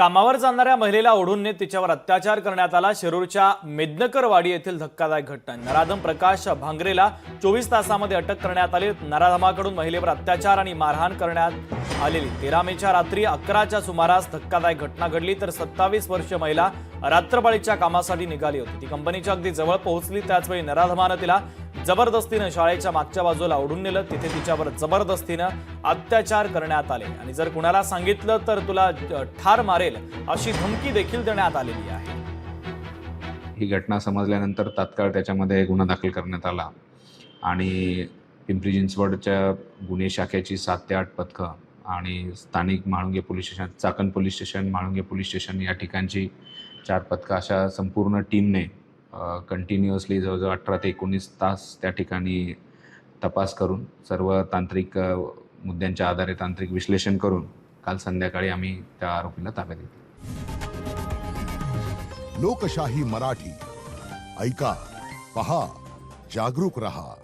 कामावर जाणाऱ्या महिलेला ओढून नेत तिच्यावर अत्याचार करण्यात आला। शिरूरच्या मेदनकरवाडी येथील धक्कादायक घटना। नराधम प्रकाश भांगरेला 24 तासांमध्ये अटक करण्यात आली। नराधमाकडून महिलेवर अत्याचार आणि मारहाण करण्यात आलेली 13 मेच्या रात्री 11च्या सुमारास धक्कादायक घटना घडली। तर 27 वर्षीय महिला रात्रपाळीच्या कामासाठी निघाली होती। ती कंपनीच्या अगदी जवळ पोहोचली त्याचवेळी नराधमाने तिला जबरदस्तीने शाळेच्या मागच्या बाजूला ओढून नेलं। तिथे तिच्यावर जबरदस्तीने अत्याचार करण्यात आले आणि जर कुणाला सांगितलं तर तुला ठार मारेल अशी धमकी देखील देण्यात आलेली आहे। ही घटना समजल्यानंतर तात्काळ त्याच्यामध्ये गुन्हा दाखल करण्यात आला आणि पिंपरी चिंचवडच्या गुन्हे शाखेची 7 ते 8 पथकं आणि स्थानिक Mhalunge police station, Chakan police station, Mhalunge police station या ठिकाणची 4 पथकं अशा संपूर्ण टीमने कंटिन्युअसली जवळजवळ 18 ते 19 तास त्या ठिकाणी तपास करून सर्व तांत्रिक मुद्द्यांच्या आधारे तांत्रिक विश्लेषण करून काल संध्याकाळी आम्ही त्या आरोपीला ताब्यात घेतलं। लोकशाही मराठी ऐका, पहा, जागरूक रहा।